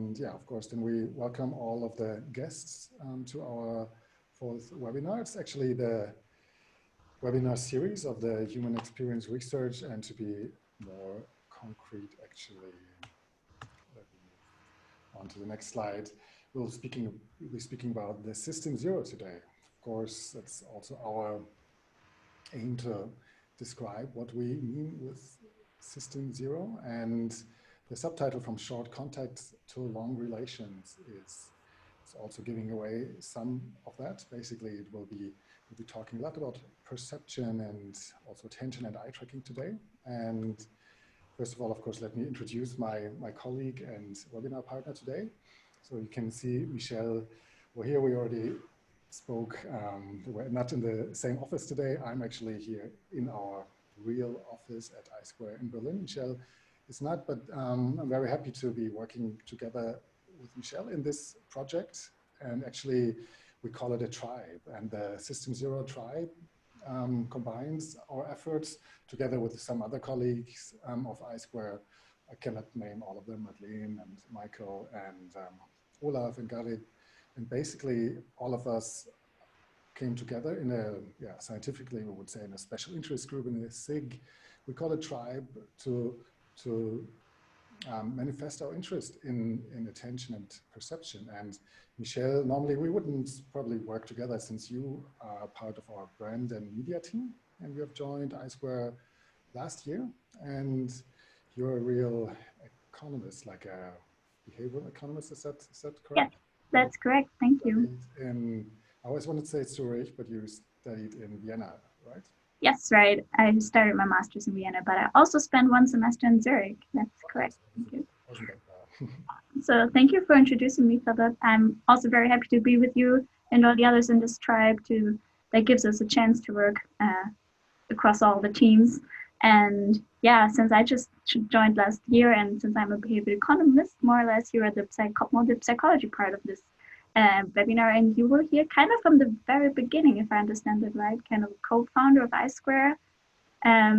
And yeah, of course, then we welcome all of the guests to our fourth webinar. It's actually the webinar series of the Human Experience Research, and to be more concrete, actually, let me move on to the next slide. We'll be speaking about the System Zero today. Of course, that's also our aim to describe what we mean with System Zero, and the subtitle From Short Contacts to Long Relations is also giving away some of that. Basically, we'll be talking a lot about perception and also attention and eye tracking today. And first of all, of course, let me introduce my colleague and webinar partner today. So you can see Michelle, well, here we already spoke. We're not in the same office today. I'm actually here in our real office at I2 in Berlin. Michelle is not, but I'm very happy to be working together with Michelle in this project. And actually, we call it a tribe. And the System Zero tribe combines our efforts together with some other colleagues of I2. I cannot name all of them, Madeleine and Michael and Olaf and Grätsch. And basically, all of us came together in a, scientifically, we would say in a special interest group, in a SIG. We call it tribe to manifest our interest in attention and perception. And Michelle, normally we wouldn't probably work together since you are part of our brand and media team, and you have joined I2 last year, and you're a real economist, like a behavioral economist, is that correct? Yes, that's correct, thank you. I always wanted to say Zurich, but you studied in Vienna, right? Yes, right. I started my master's in Vienna, but I also spent one semester in Zurich. That's correct. Thank you. So thank you for introducing me, Philipp. I'm also very happy to be with you and all the others in this tribe. That gives us a chance to work across all the teams. And yeah, since I just joined last year, and since I'm a behavioral economist, more or less you are the psychology part of this webinar, and you were here kind of from the very beginning, if I understand it right, kind of co-founder of I2.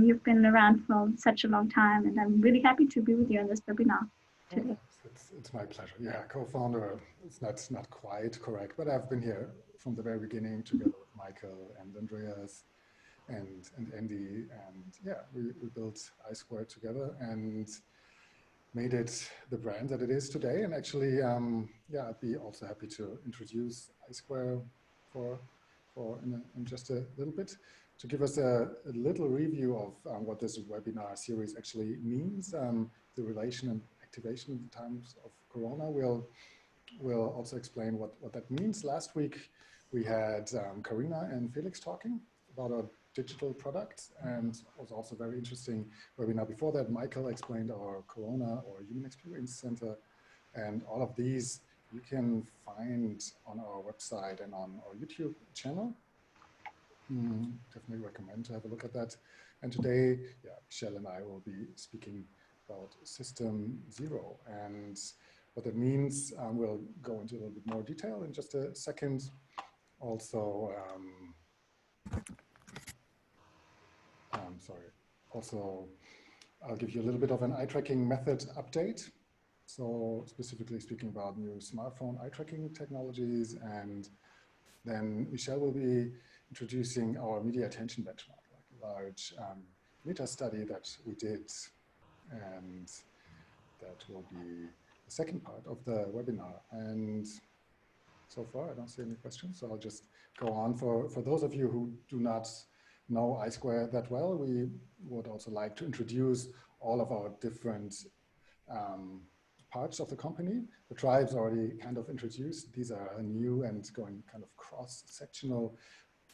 You've been around for such a long time, and I'm really happy to be with you on this webinar today. It's my pleasure. Yeah, co-founder, it's not quite correct, but I've been here from the very beginning together with Michael and Andreas and Andy, and yeah, we built I2 together and made it the brand that it is today. And actually, yeah, I'd be also happy to introduce I2 in just a little bit to give us a little review of what this webinar series actually means, the relation and activation in times of Corona. We'll also explain what that means. Last week, we had Karina and Felix talking about our digital products, and it was also very interesting webinar before that. Michael explained our Corona or Human Experience Center, and all of these you can find on our website and on our YouTube channel. Definitely recommend to have a look at that. And today, yeah, Michelle and I will be speaking about System Zero and what that means. We'll go into a little bit more detail in just a second. Also, Also, I'll give you a little bit of an eye tracking method update. So specifically speaking about new smartphone eye tracking technologies, and then Michelle will be introducing our media attention benchmark, like a large meta study that we did, and that will be the second part of the webinar. And so far, I don't see any questions, so I'll just go on. For those of you who do not know I2 that well, we would also like to introduce all of our different parts of the company. The tribe's already kind of introduced. These are new and going kind of cross-sectional.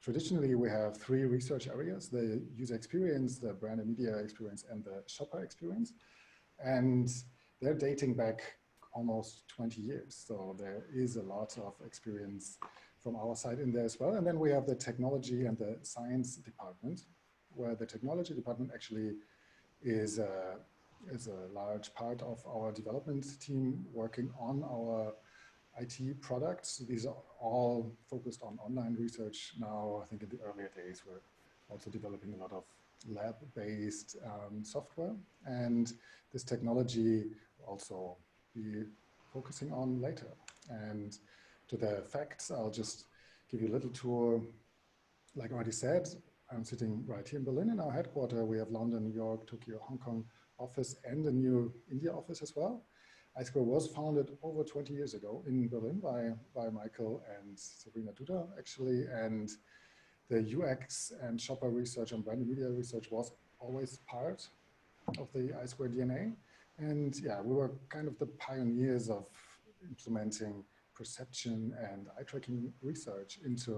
Traditionally, we have three research areas: the user experience, the brand and media experience, and the shopper experience. And they're dating back almost 20 years. So there is a lot of experience from our side in there as well. And then we have the technology and the science department, where the technology department actually is a large part of our development team working on our IT products. These are all focused on online research now. I think in the earlier days, we're also developing a lot of lab-based software. And this technology will also be focusing on later. And to the facts, I'll just give you a little tour. Like I already said, I'm sitting right here in Berlin in our headquarters. We have London, New York, Tokyo, Hong Kong office, and a new India office as well. iSquare was founded over 20 years ago in Berlin by Michael and Sabrina Duda, actually. And the UX and shopper research and brand media research was always part of the iSquare DNA. And yeah, we were kind of the pioneers of implementing perception and eye tracking research into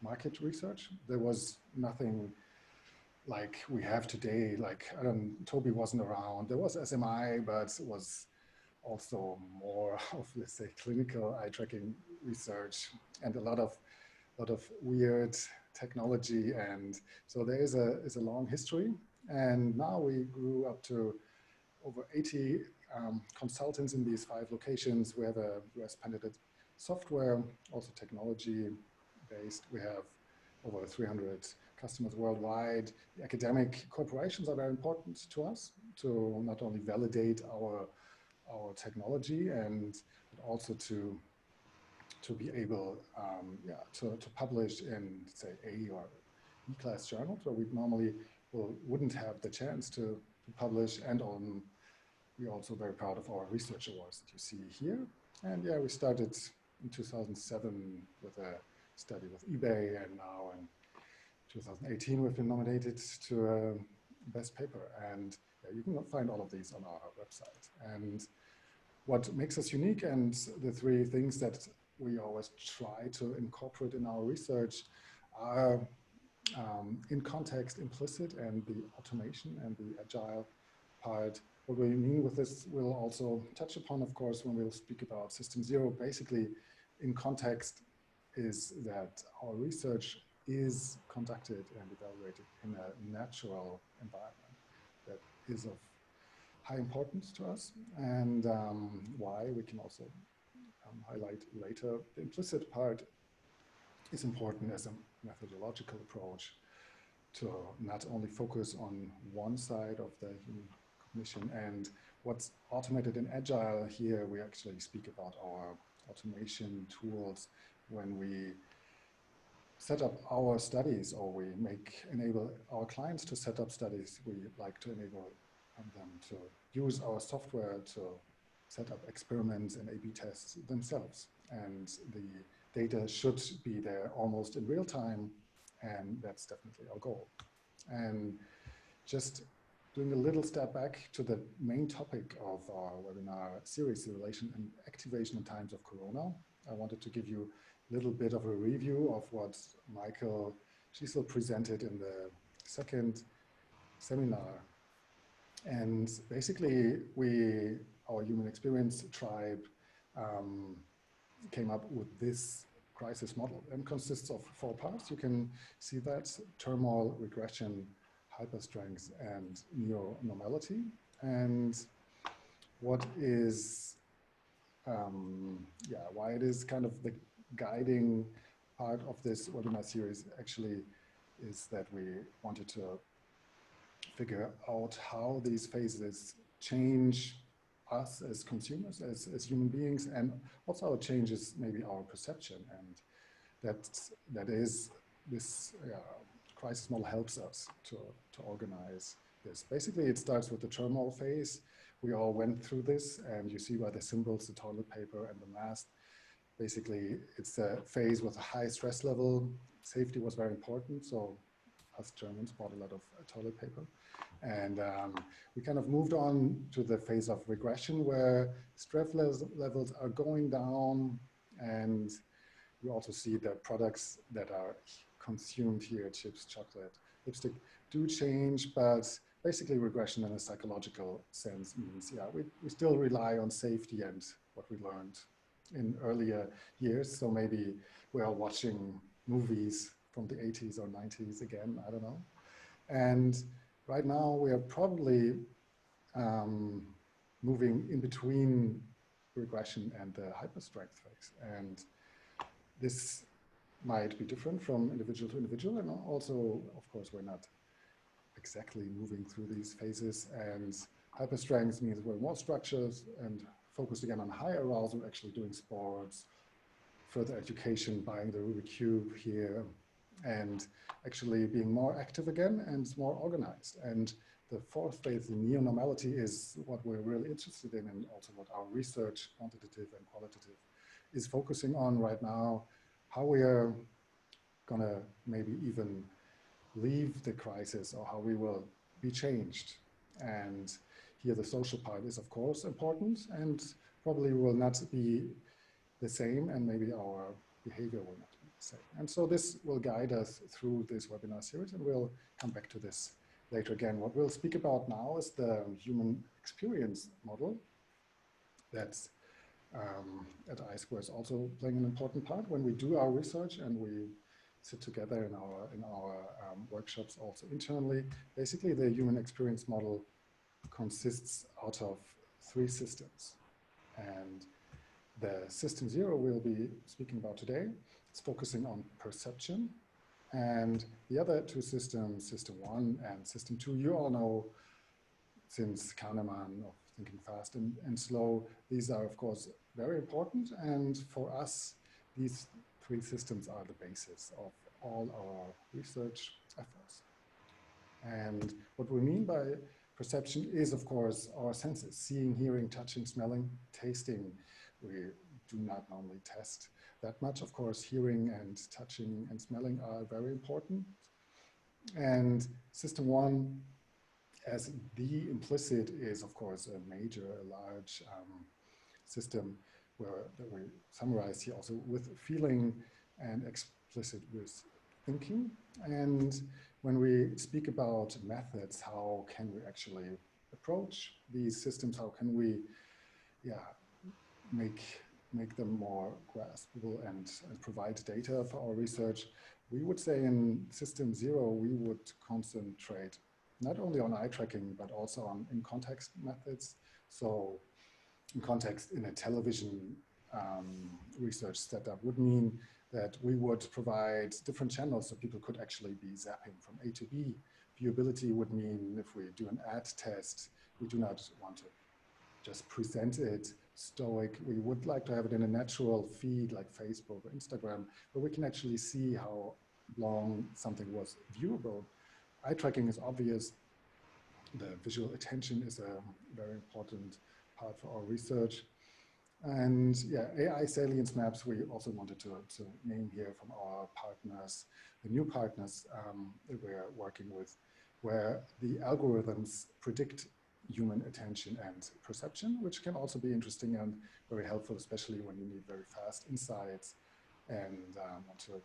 market research. There was nothing like we have today. Like Toby wasn't around. There was SMI, but it was also more of, let's say, clinical eye tracking research and a lot of weird technology. And so there is a long history. And now we grew up to over 80 consultants in these 5 locations. We have a US patented software, also technology based. We have over 300 customers worldwide. The academic corporations are very important to us to not only validate our technology but also to be able to publish in, say, A or E-class journals where we normally wouldn't have the chance to publish. And we're also very proud of our research awards that you see here. And yeah, we started in 2007 with a study with eBay, and now in 2018 we've been nominated to a best paper. And yeah, you can find all of these on our website. And what makes us unique, and the 3 things that we always try to incorporate in our research, are in context, implicit, and the automation and the agile part. What we mean with this, we'll also touch upon, of course, when we'll speak about System Zero. Basically, in context is that our research is conducted and evaluated in a natural environment that is of high importance to us, and why we can also highlight later. The implicit part is important as a methodological approach to not only focus on one side of the human cognition and what's automated and agile. Here we actually speak about our automation tools. When we set up our studies, or we enable our clients to set up studies, we like to enable them to use our software to set up experiments and A/B tests themselves. And the data should be there almost in real time, and that's definitely our goal. And just doing a little step back to the main topic of our webinar series, simulation and activation in times of Corona, I wanted to give you a little bit of a review of what Michael Schiessel presented in the second seminar. And basically, our human experience tribe came up with this crisis model, and consists of 4 parts. You can see that: turmoil, regression, hyperstrength, and neo-normality. And what is, why it is kind of the guiding part of this webinar series actually is that we wanted to figure out how these phases change us as consumers, as human beings, and also how it changes maybe our perception. And that is this crisis model helps us to organize this. Basically, it starts with the turmoil phase. We all went through this, and you see by the symbols, the toilet paper and the mask. Basically, it's a phase with a high stress level. Safety was very important, so us Germans bought a lot of toilet paper. And we kind of moved on to the phase of regression, where stress levels are going down, and we also see that products that are consumed here, chips, chocolate, lipstick, do change. But basically, regression in a psychological sense means, we still rely on safety and what we learned in earlier years. So maybe we are watching movies from the 80s or 90s again, I don't know. And right now we are probably moving in between regression and the hyperstrength phase. And this might be different from individual to individual. And also, of course, we're not exactly moving through these phases. And hyperstrength means we're more structured and focused again on high arousal, actually doing sports, further education, buying the Rubik Cube here, and actually being more active again and more organized. And the fourth phase, the neo-normality, is what we're really interested in, and also what our research, quantitative and qualitative, is focusing on right now, how we are gonna maybe even leave the crisis, or how we will be changed. And here the social part is of course important, and probably will not be the same, and maybe our behavior will not be the same. And so this will guide us through this webinar series, and we'll come back to this later again. What we'll speak about now is the human experience model that's at I2 is also playing an important part when we do our research, and we sit together in our workshops also internally. Basically, the human experience model consists out of 3 systems. And the system 0 we'll be speaking about today is focusing on perception. And the other 2 systems, system 1 and system 2, you all know since Kahneman of thinking fast and slow. These are, of course, very important. And for us, these 3 systems are the basis of all our research efforts. And what we mean by perception is, of course, our senses: seeing, hearing, touching, smelling, tasting. We do not normally test that much. Of course, hearing and touching and smelling are very important. And system 1, as the implicit, is, of course, a large system that we summarize here also with feeling, and explicit with thinking. And when we speak about methods, how can we actually approach these systems? How can we make them more graspable and provide data for our research? We would say in system 0, we would concentrate not only on eye tracking, but also on in-context methods. So in context, in a television research setup would mean that we would provide different channels so people could actually be zapping from A to B. Viewability would mean if we do an ad test, we do not want to just present it stoic. We would like to have it in a natural feed like Facebook or Instagram, where we can actually see how long something was viewable. Eye tracking is obvious. The visual attention is a very important part for our research. And yeah, AI salience maps, we also wanted to name here from our partners, the new partners that we're working with, where the algorithms predict human attention and perception, which can also be interesting and very helpful, especially when you need very fast insights and want to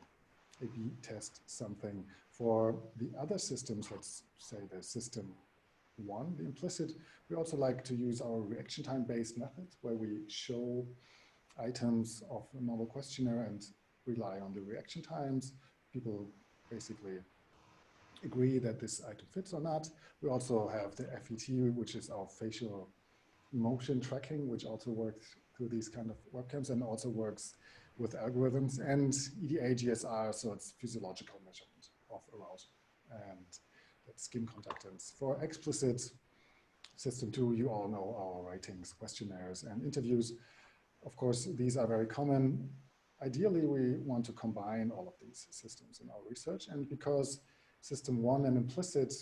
A/B test something. For the other systems, let's say the system 1, the implicit, we also like to use our reaction time-based methods, where we show items of a normal questionnaire and rely on the reaction times. People basically agree that this item fits or not. We also have the FET, which is our facial emotion tracking, which also works through these kind of webcams and also works with algorithms, and EDA GSR, so it's physiological measurement of arousal and skin conductance. For explicit system 2, you all know our ratings, questionnaires, and interviews. Of course, these are very common. Ideally, we want to combine all of these systems in our research, and because system 1 and implicit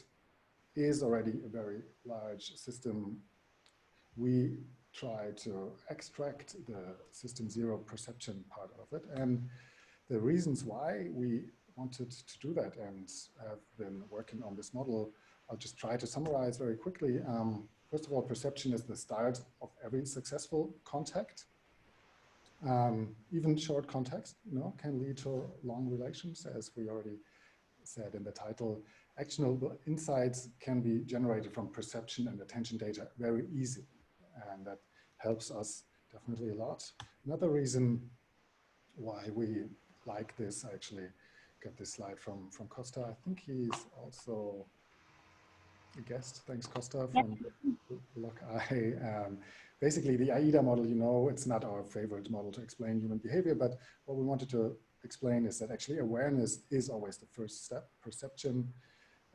is already a very large system, we try to extract the system 0 perception part of it. And the reasons why we wanted to do that and have been working on this model, I'll just try to summarize very quickly. First of all, perception is the start of every successful contact. Even short context, can lead to long relations, as we already said in the title. Actionable insights can be generated from perception and attention data very easily, and that helps us definitely a lot. Another reason why we like this, I actually got this slide from Costa. I think he's also a guest. Thanks, Costa, from LockEye. Basically, the AIDA model, it's not our favorite model to explain human behavior, but what we wanted to explain is that actually awareness is always the first step, perception.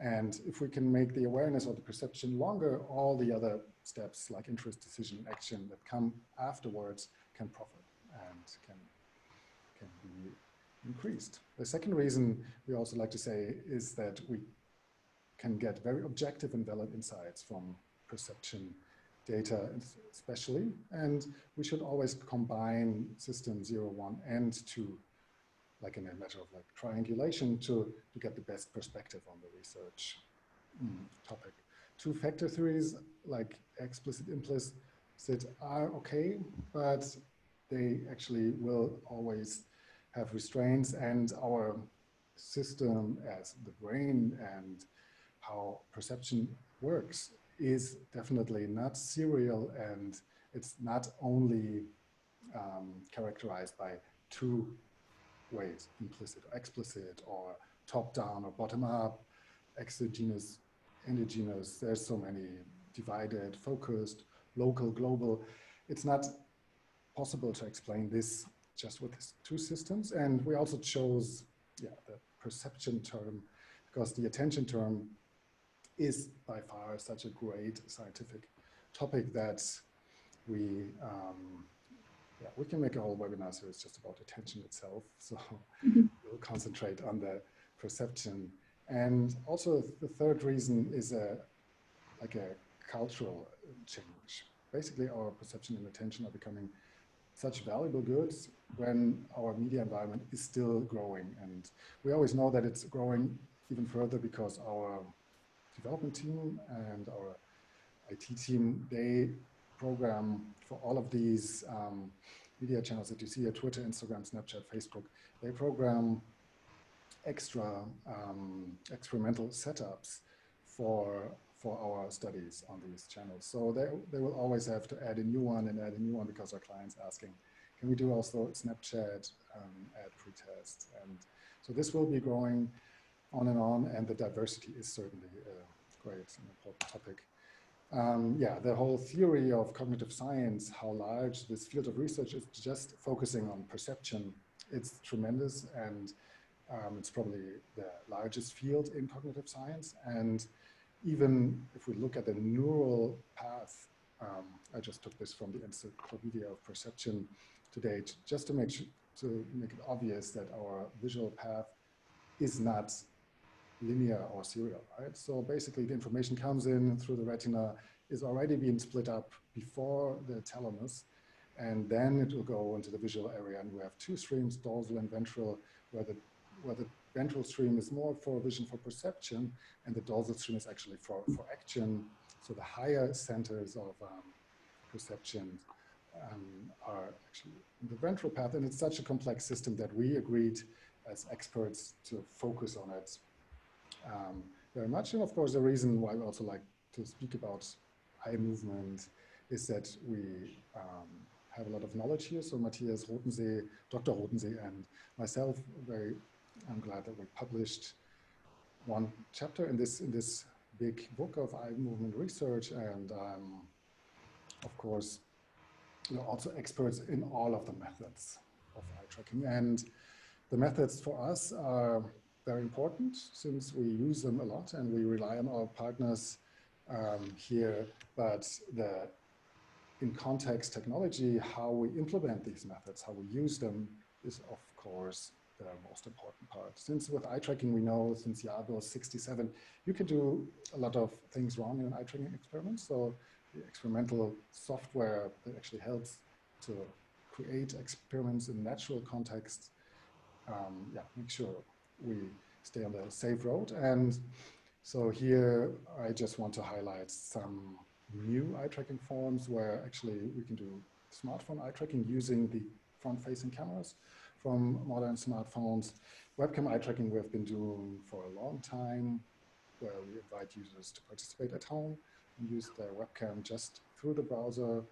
And if we can make the awareness or the perception longer, all the other steps like interest, decision, action that come afterwards can profit and can be increased. The second reason we also like to say is that we can get very objective and valid insights from perception data especially, and we should always combine system 0, 1, and 2, like in a matter of like triangulation to get the best perspective on the research topic. Two-factor theories like explicit, implicit are okay, but they actually will always have restraints, and our system as the brain and how perception works is definitely not serial, and it's not only characterized by two ways, implicit or explicit, or top-down or bottom-up, exogenous, endogenous. There's so many divided, focused, local, global. It's not possible to explain this just with these two systems. And we also chose the perception term because the attention term is by far such a great scientific topic that we can make a whole webinar series just about attention itself. So we'll concentrate on the perception. And also the third reason is like a cultural change. Basically, our perception and attention are becoming such valuable goods when our media environment is still growing. And we always know that it's growing even further because our development team and our IT team, they program for all of these media channels that you see here, Twitter, Instagram, Snapchat, Facebook. They program extra experimental setups for our studies on these channels. So they will always have to add a new one because our clients asking, can we do also Snapchat ad pretest? And so this will be growing on, and the diversity is certainly a great and important topic. The whole theory of cognitive science, how large this field of research is just focusing on perception, it's tremendous, and it's probably the largest field in cognitive science. And even if we look at the neural path, I just took this from the Encyclopedia of Perception today, just to make it obvious that our visual path is not linear or serial, right? So basically the information comes in through the retina, is already being split up before the thalamus, and then it will go into the visual area. And we have two streams, dorsal and ventral, where the ventral stream is more for vision, for perception, and the dorsal stream is actually for action. So the higher centers of perception are actually in the ventral path, and it's such a complex system that we agreed as experts to focus on it very much. And of course, the reason why we also like to speak about eye movement is that we have a lot of knowledge here. So Matthias Rotensee, Dr. Rotensee, and myself, I'm glad that we published one chapter in this big book of eye movement research. And of course, we're also experts in all of the methods of eye tracking. And the methods for us are very important since we use them a lot and we rely on our partners here. But in context technology, how we implement these methods, how we use them is, of course, the most important part. Since with eye tracking, we know since Yabo 67, you can do a lot of things wrong in an eye tracking experiment. So the experimental software that actually helps to create experiments in natural context, make sure we stay on the safe road. And so here, I just want to highlight some new eye tracking forms where actually we can do smartphone eye tracking using the front-facing cameras from modern smartphones. Webcam eye tracking we have been doing for a long time, where we invite users to participate at home and use their webcam just through the browser,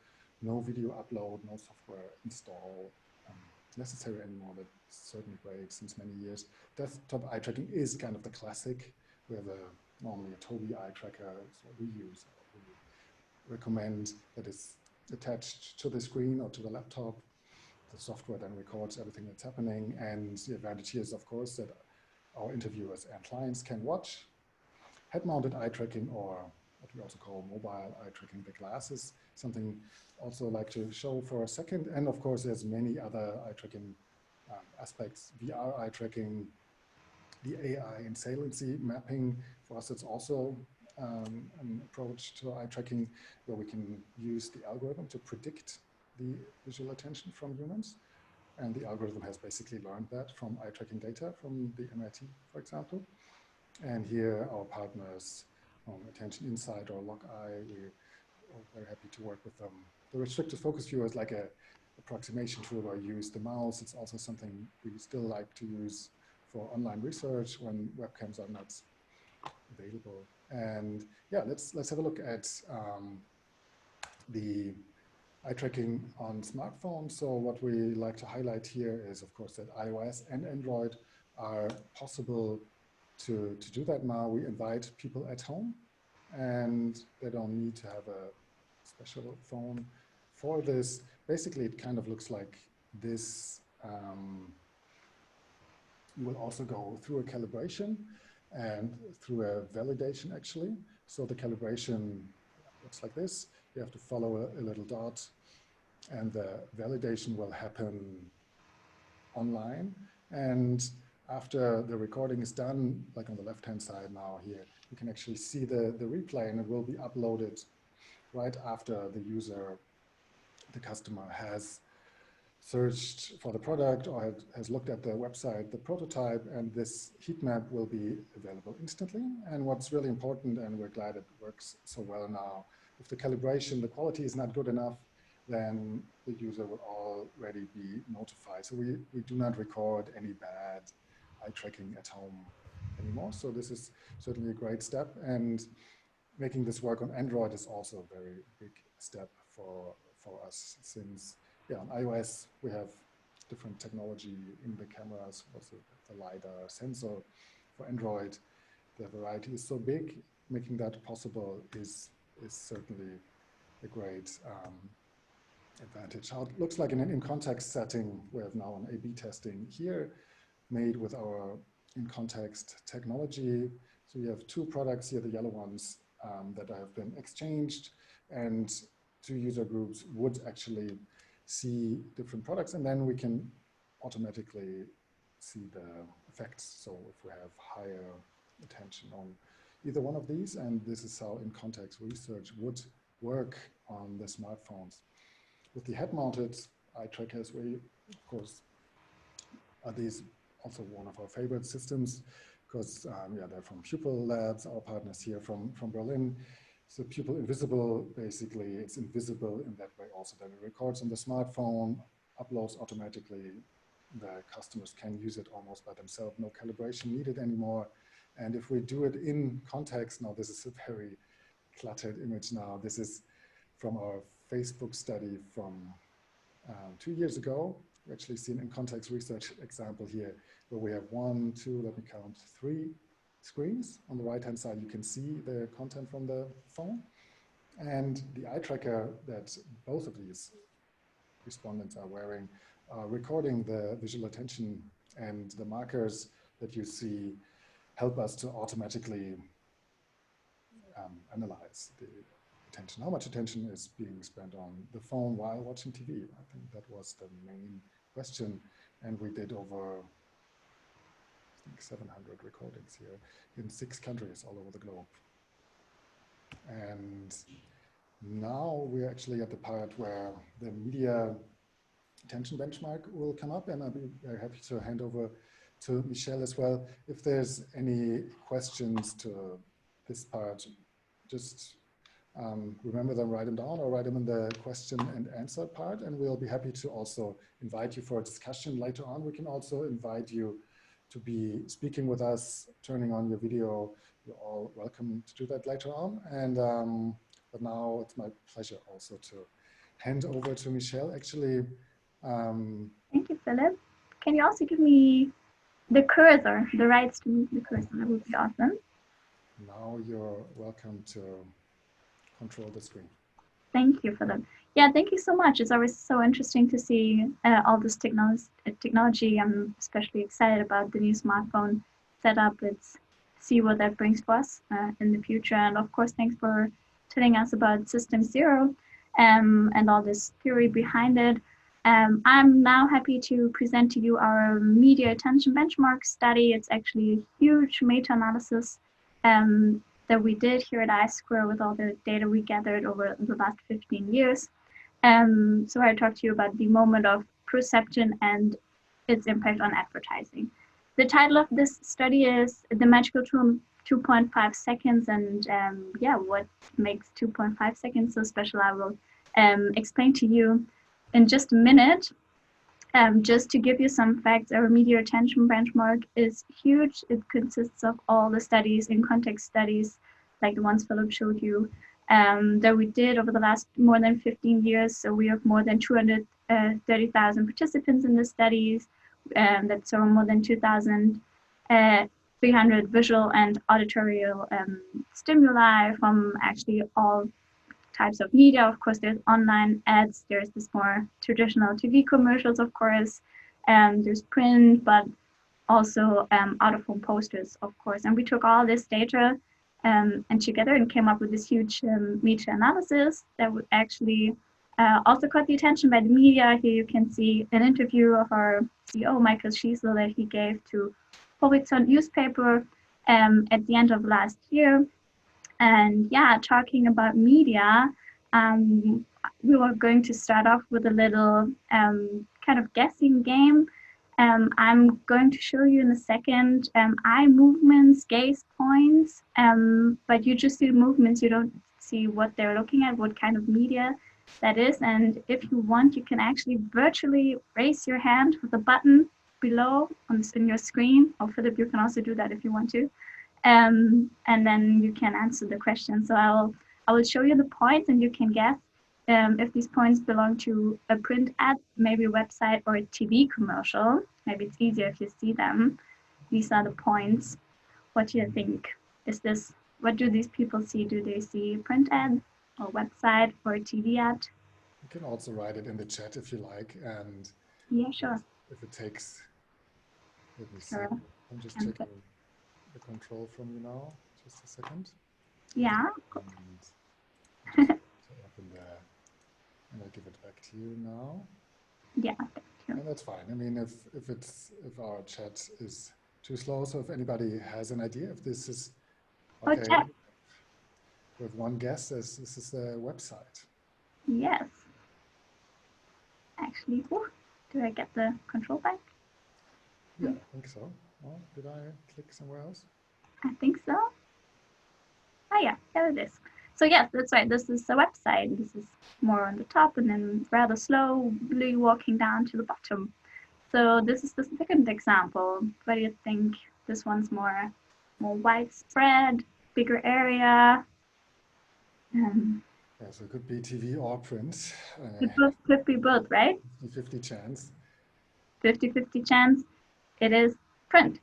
no video upload, no software install necessary anymore. That's certainly great since many years. Desktop eye tracking is kind of the classic. We have normally a Tobii eye tracker, it's what we use. We recommend that it's attached to the screen or to the laptop. The software then records everything that's happening. And the advantage here is, of course, that our interviewers and clients can watch head-mounted eye tracking or what we also call mobile eye tracking, the glasses, something also like to show for a second. And of course, there's many other eye tracking aspects, VR eye tracking, the AI and saliency mapping. For us, it's also an approach to eye tracking where we can use the algorithm to predict the visual attention from humans. And the algorithm has basically learned that from eye tracking data from the MIT, for example. And here our partners from Attention Insight or LockEye, we're very happy to work with them. The restricted focus viewer is like a approximation tool where you use the mouse. It's also something we still like to use for online research when webcams are not available. And yeah, let's have a look at the eye tracking on smartphones. So what we like to highlight here is, of course, that iOS and Android are possible to do that now. We invite people at home, and they don't need to have a special phone for this. Basically, it kind of looks like this. You will also go through a calibration and through a validation, actually. So the calibration looks like this. You have to follow a little dot, and the validation will happen online. And after the recording is done, like on the left-hand side now here, you can actually see the replay, and it will be uploaded right after the user, the customer, has searched for the product or has looked at the website, the prototype, and this heat map will be available instantly. And what's really important, and we're glad it works so well now, if the calibration, the quality is not good enough, then the user will already be notified. So we do not record any bad eye tracking at home anymore. So this is certainly a great step. And making this work on Android is also a very big step for us, since on iOS, we have different technology in the cameras, also the LiDAR sensor. For Android, the variety is so big, making that possible is certainly a great advantage. How it looks like in an in-context setting, we have now an A/B testing here made with our in-context technology. So you have two products here, the yellow ones that have been exchanged, and two user groups would actually see different products, and then we can automatically see the effects. So if we have higher attention on either one of these, and this is how in-context research would work on the smartphones. With the head-mounted eye trackers, we, of course, are these also one of our favorite systems, because they're from Pupil Labs, our partners here from Berlin. So Pupil Invisible, basically, it's invisible in that way also, that it records on the smartphone, uploads automatically. The customers can use it almost by themselves, no calibration needed anymore. And if we do it in context, now this is a very cluttered image now. This is from our Facebook study from 2 years ago. We actually see an in-context research example here, where we have 1, 2, let me count, 3 screens. On the right-hand side, you can see the content from the phone. And the eye tracker that both of these respondents are wearing are recording the visual attention, and the markers that you see help us to automatically analyze the attention, how much attention is being spent on the phone while watching TV. I think that was the main question. And we did over 700 recordings here in 6 countries all over the globe. And now we're actually at the part where the media attention benchmark will come up, and I'll be very happy to hand over to Michelle as well. If there's any questions to this part, just remember them, write them down, or write them in the question and answer part, and we'll be happy to also invite you for a discussion later on. We can also invite you to be speaking with us, turning on your video. You're all welcome to do that later on. And but now it's my pleasure also to hand over to Michelle. Actually, thank you, Philip. Can you also give me the cursor, the rights to move the cursor? That would be awesome. Now you're welcome to control the screen. Thank you, Philip. Yeah, thank you so much. It's always so interesting to see all this technology. I'm especially excited about the new smartphone setup. It's see what that brings for us in the future. And of course, thanks for telling us about System Zero and all this theory behind it. I'm now happy to present to you our media attention benchmark study. It's actually a huge meta-analysis that we did here at iSquare with all the data we gathered over the last 15 years. So I talked to you about the moment of perception and its impact on advertising. The title of this study is The Magical 2.5 Seconds, and yeah, what makes 2.5 seconds so special, I will explain to you in just a minute. Just to give you some facts, our media attention benchmark is huge. It consists of all the studies in context studies, like the ones Philipp showed you, that we did over the last more than 15 years. So we have more than 230,000 participants in the studies. That's over more than 2,300 visual and auditory stimuli from actually all types of media. Of course, there's online ads, there's this more traditional TV commercials, of course, there's print, but also out-of-home posters, of course. And we took all this data and together and came up with this huge meta-analysis that would actually also caught the attention by the media. Here you can see an interview of our CEO, Michael Schiesel, that he gave to Horizont newspaper at the end of last year. And yeah, talking about media, we were going to start off with a little kind of guessing game. I'm going to show you in a second eye movements, gaze points, but you just see the movements, you don't see what they're looking at, what kind of media that is. And if you want, you can actually virtually raise your hand with a button below on your screen. Or Philipp, you can also do that if you want to. And then you can answer the question. So I will show you the points and you can guess if these points belong to a print ad, maybe a website or a TV commercial. Maybe it's easier if you see them. These are the points. What do you think? What do these people see? Do they see a print ad or website or a TV ad? You can also write it in the chat if you like. And yeah, sure. If it takes, let me see. Sure. I'm just taking the control from you now. Just a second. Yeah. And open there, and I'll give it back to you now. Yeah, thank you. And that's fine. I mean, if our chat is too slow, so if anybody has an idea, if this is okay, with one guess, this is the website. Yes. Actually, do I get the control back? Yeah, I think so. Oh, did I click somewhere else? I think so. Oh yeah, there it is. So yes, that's right. This is the website. This is more on the top and then rather slowly walking down to the bottom. So this is the second example. What do you think? This one's more widespread, bigger area. Yeah, so it could be TV or print. It could be both, right? 50-50 chance. 50-50 chance. It is print.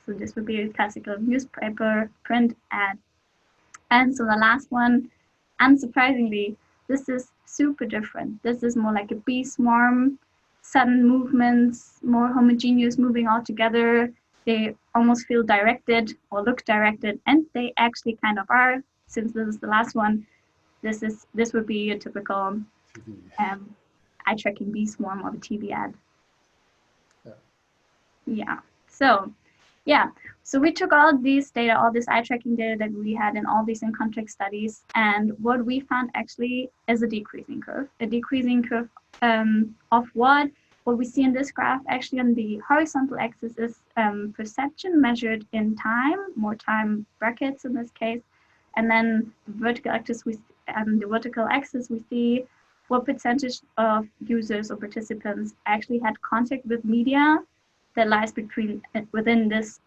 So this would be a classical newspaper print ad. And so the last one, unsurprisingly, this is super different. This is more like a bee swarm, sudden movements, more homogeneous, moving all together. They almost feel directed or look directed, and they actually kind of are. Since this is the last one, this would be a typical eye-tracking bee swarm of a TV ad. Yeah. So we took all these data, all this eye tracking data that we had in all these in context studies, and what we found actually is a decreasing curve. A decreasing curve of what? What we see in this graph, actually on the horizontal axis is perception measured in time, more time brackets in this case, and then the vertical axis we see what percentage of users or participants actually had contact with media that lies within this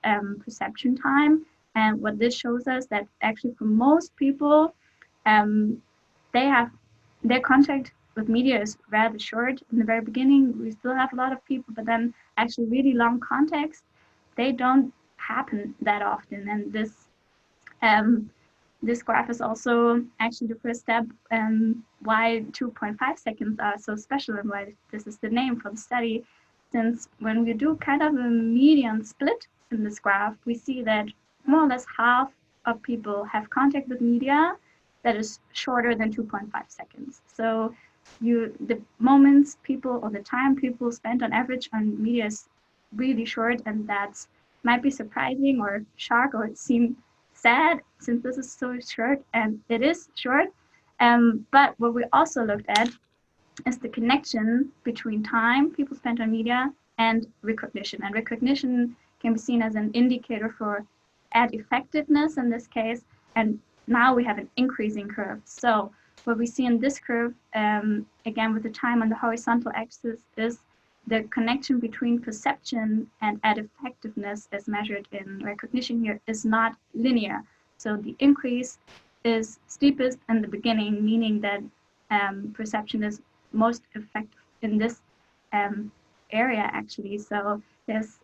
perception time. And what this shows us that actually for most people, their contact with media is rather short. In the very beginning, we still have a lot of people, but then actually really long contacts, they don't happen that often. And this graph is also actually the first step why 2.5 seconds are so special and why this is the name for the study. Since when we do kind of a median split in this graph, we see that more or less half of people have contact with media that is shorter than 2.5 seconds. So the moments people, or the time people spend on average on media is really short, and that's might be surprising or shock or seem sad since this is so short, and it is short. But what we also looked at is the connection between time people spend on media and recognition. And recognition can be seen as an indicator for ad effectiveness in this case. And now we have an increasing curve. So what we see in this curve, again with the time on the horizontal axis, is the connection between perception and ad effectiveness as measured in recognition here is not linear. So the increase is steepest in the beginning, meaning that perception is most effective in this area actually. So there's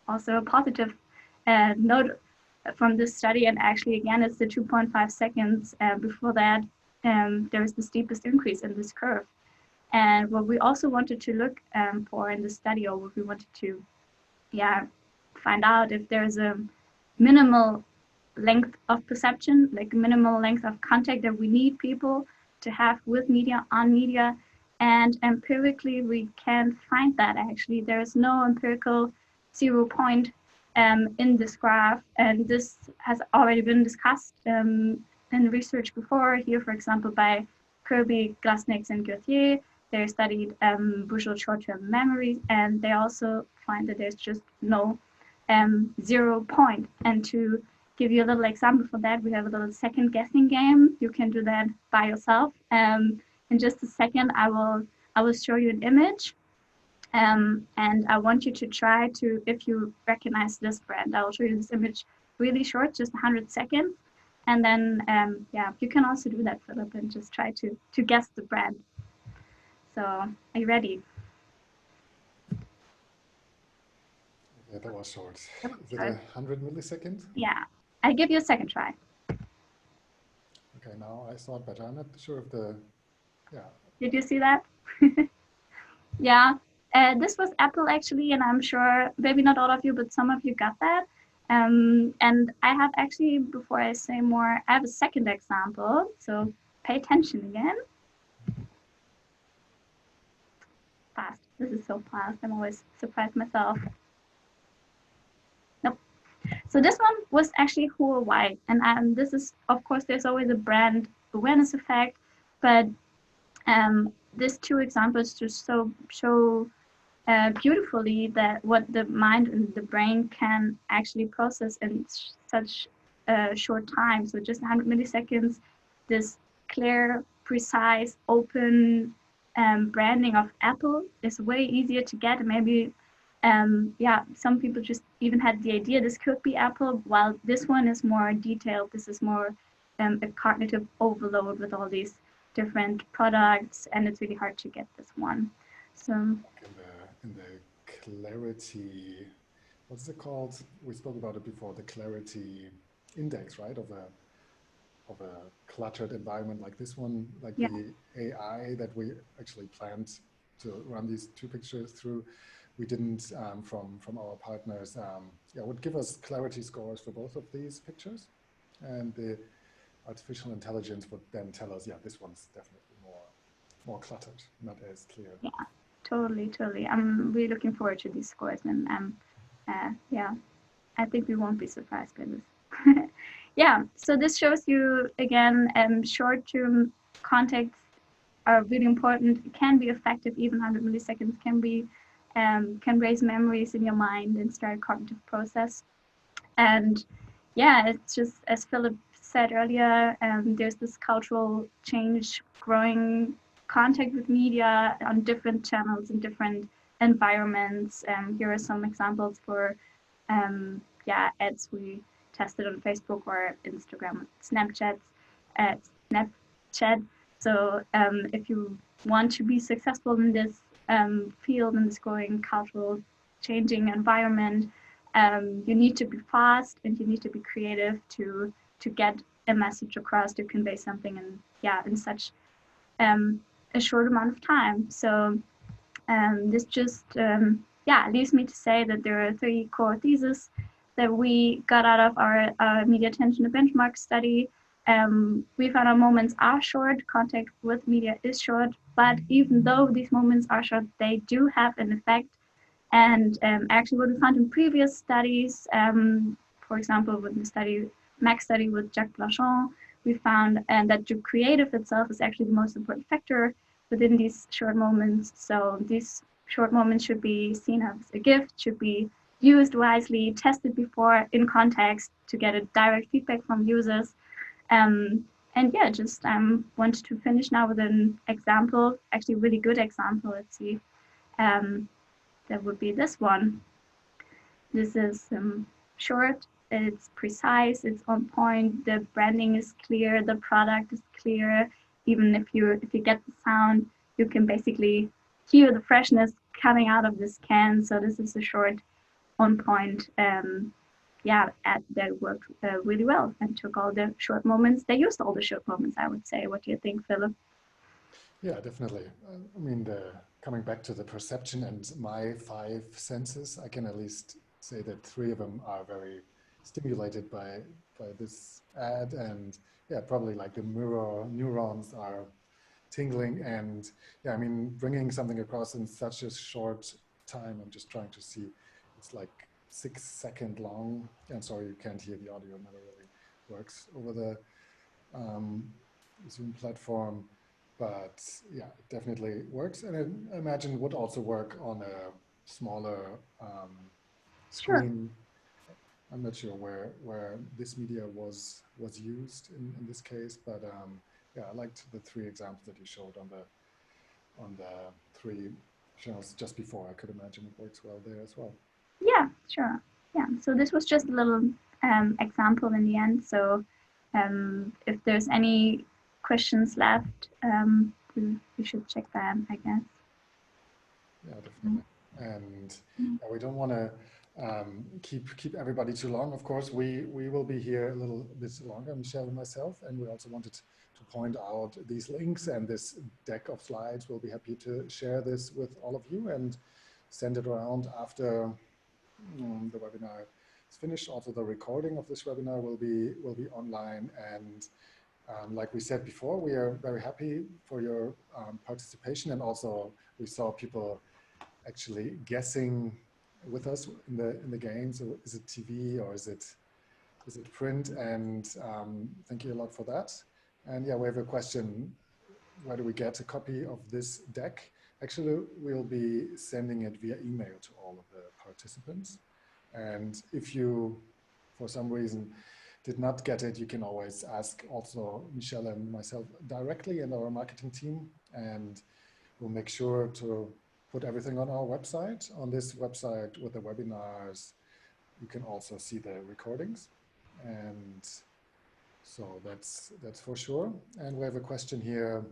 also a positive note from this study, and actually again it's the 2.5 seconds before that there is the steepest increase in this curve. And what we also wanted to look for in the study, or what we wanted to find out if there's a minimal length of perception, like minimal length of contact that we need people to have with media, on media. And empirically we can't find that actually. There's no empirical 0 point in this graph, and this has already been discussed in research before here, for example, by Kirby, Glasnick, and Gauthier. They studied visual short-term memory, and they also find that there's just no 0 point. And to give you a little example for that, we have a little second guessing game. You can do that by yourself. In just a second, I will show you an image, and I want you to try to, if you recognize this brand, I will show you this image really short, just 100 seconds. And then, you can also do that, Philipp, and just try to guess the brand. So, are you ready? Yeah, that was short. Is it 100 milliseconds? Yeah, I'll give you a second try. Okay, now I saw it better. I'm not sure if Did you see that? Yeah, this was Apple actually, and I'm sure maybe not all of you, but some of you got that. And I have actually, before I say more, I have a second example. So pay attention again. Fast. This is so fast. I'm always surprised myself. Nope. So this one was actually Huawei, and this is, of course, there's always a brand awareness effect, but these two examples just show beautifully that what the mind and the brain can actually process in such a short time. So just 100 milliseconds, this clear, precise, open branding of Apple is way easier to get. And maybe, some people just even had the idea this could be Apple, while this one is more detailed. This is more a cognitive overload with all these different products, and it's really hard to get this one. So in the clarity, what's it called? We spoke about it before, the clarity index, right? Of a cluttered environment like this one, like the AI that we actually planned to run these two pictures through. We didn't, from our partners, would give us clarity scores for both of these pictures, and the artificial intelligence would then tell us, this one's definitely more cluttered, not as clear. Yeah, totally. I'm really looking forward to these scores, and I think we won't be surprised by this. Yeah, so this shows you again, short-term contacts are really important. It can be effective. Even 100 milliseconds can raise memories in your mind and start a cognitive process. And it's just, as Philipp said earlier, there's this cultural change, growing contact with media on different channels in different environments. Here are some examples for ads we tested on Facebook or Instagram, Snapchat. So if you want to be successful in this field, in this growing cultural changing environment, you need to be fast and you need to be creative to get a message across, to convey something in such a short amount of time. So this just leaves me to say that there are 3 core theses that we got out of our media attention to benchmark study. We found our moments are short, contact with media is short, but even though these moments are short, they do have an effect. And actually what we found in previous studies, for example, with the MAX study with Jacques Blachon, we found that the creative itself is actually the most important factor within these short moments. So these short moments should be seen as a gift, should be used wisely, tested before in context to get a direct feedback from users. And yeah, just wanted to finish now with an example, actually a really good example. Let's see. That would be this one. This is short, it's precise, it's on point, the branding is clear, the product is clear. Even if you get the sound, you can basically hear the freshness coming out of this can. So this is a short, on point, yeah, ad that worked really well and took all the short moments. They used all the short moments, I would say. What do you think, Philip? Yeah, definitely. I mean, coming back to the perception and my 5 senses, I can at least say that 3 of them are very stimulated by this ad, and yeah, probably like the mirror neurons are tingling, and yeah, I mean, bringing something across in such a short time. I'm just trying to see. It's like 6-second long. I'm sorry, you can't hear the audio. It never really works over the Zoom platform. But yeah, it definitely works. And I imagine would also work on a smaller Sure. screen. I'm not sure where this media was used in this case, but yeah, I liked the 3 examples that you showed on the 3 channels just before. I could imagine it works well there as well. Yeah, sure. Yeah, so this was just a little example in the end. So if there's any questions left, we should check them, I guess. Yeah, definitely. And we don't want to keep everybody too long. Of course, we will be here a little bit longer, Michelle and myself, and we also wanted to point out these links and this deck of slides. We'll be happy to share this with all of you and send it around after the webinar is finished. Also, the recording of this webinar will be online, and like we said before, we are very happy for your participation, and also we saw people actually guessing with us in the game. So is it TV or is it print? And thank you a lot for that. And yeah, we have a question. Where do we get a copy of this deck? Actually, we'll be sending it via email to all of the participants. And if you, for some reason, did not get it, you can always ask also Michelle and myself directly in our marketing team, and we'll make sure to put everything on our website. On this website with the webinars, you can also see the recordings. And so that's for sure. And we have a question here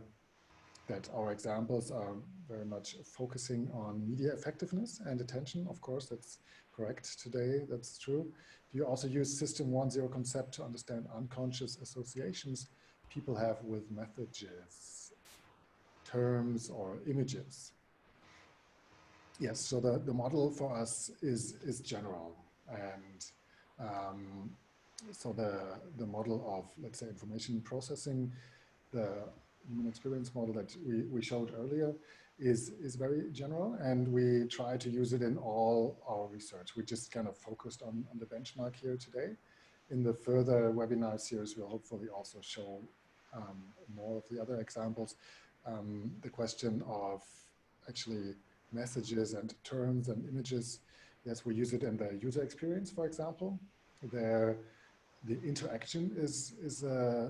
that our examples are very much focusing on media effectiveness and attention. Of course, that's correct today, that's true. Do you also use System 1.0 concept to understand unconscious associations people have with messages, terms, or images? Yes, so the model for us is general, and so the model of, let's say, information processing, the human experience model that we showed earlier is very general, and we try to use it in all our research. We just kind of focused on the benchmark here today. In the further webinar series, we'll hopefully also show more of the other examples. The question of actually messages and terms and images, yes, we use it in the user experience, for example. There, the interaction is a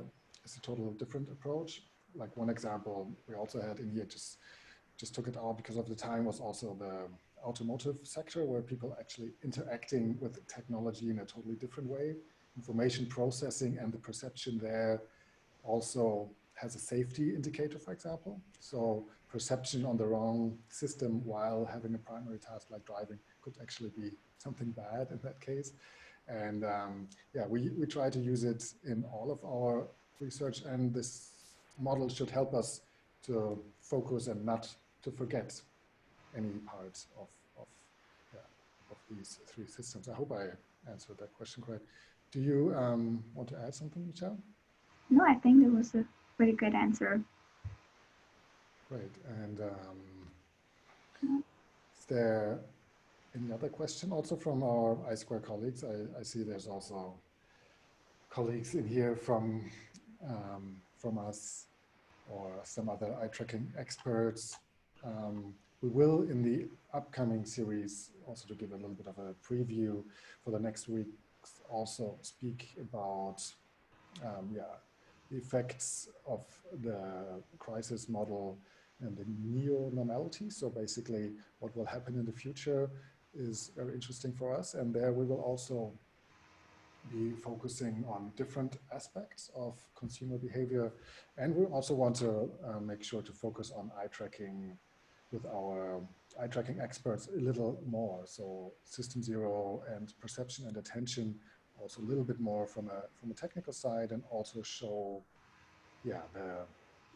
totally different approach. Like one example we also had in here, just took it out because of the time, was also the automotive sector, where people actually interacting with technology in a totally different way. Information processing and the perception there also has a safety indicator, for example. So perception on the wrong system while having a primary task like driving could actually be something bad in that case. And yeah, we try to use it in all of our research, and this model should help us to focus and not to forget any parts of yeah, these three systems. I hope I answered that question correct. Do you want to add something, Michelle? No, I think it was a pretty good answer. Great. And is there any other question also from our I2 colleagues? I see there's also colleagues in here from us or some other eye tracking experts. We will, in the upcoming series, also to give a little bit of a preview for the next week, also speak about the effects of the crisis model and the neo-normality. So basically what will happen in the future is very interesting for us. And there we will also be focusing on different aspects of consumer behavior. And we also want to make sure to focus on eye tracking with our eye tracking experts a little more. So system zero and perception and attention, also a little bit more from a technical side, and also show the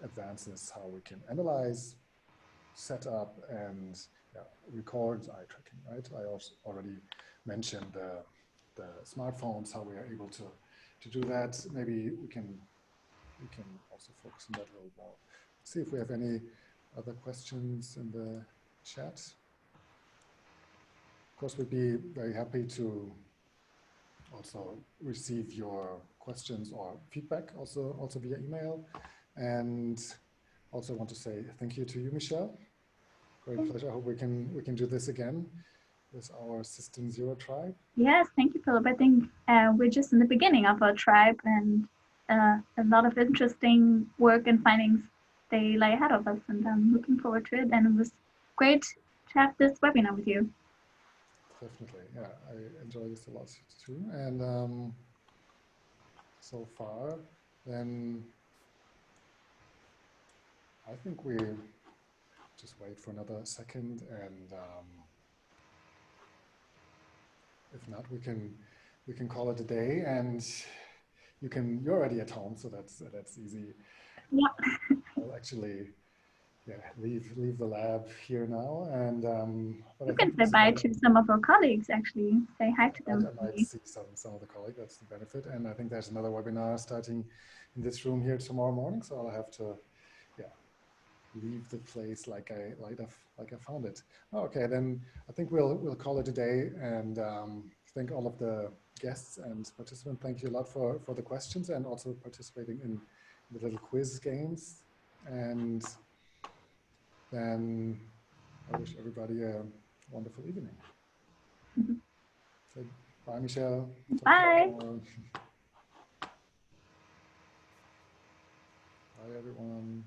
advances, how we can analyze, set up, and record eye tracking, right? I also already mentioned the smartphones, how we are able to do that. Maybe we can also focus on that a little more. Let's see if we have any other questions in the chat. Of course, we'd be very happy to also receive your questions or feedback also via email. And also want to say thank you to you, Michelle. Great pleasure. I hope we can do this again with our System Zero tribe. Yes, thank you, Philip. I think we're just in the beginning of our tribe, and a lot of interesting work and findings they lie ahead of us, and I'm looking forward to it. And it was great to have this webinar with you. Definitely, yeah, I enjoy this a lot too. And so far, then I think we just wait for another second, and if not, we can call it a day. And you're already at home, so that's easy. Yeah. I'll actually leave the lab here now, and you can say bye to some of our colleagues. Actually, say hi to them. I might see some of the colleagues. That's the benefit. And I think there's another webinar starting in this room here tomorrow morning, so I'll have to leave the place like I found it. Okay, then I think we'll call it a day, and thank all of the guests and participants. Thank you a lot for the questions and also participating in the little quiz games. And then I wish everybody a wonderful evening. So, bye, Michelle. Bye. Bye, everyone.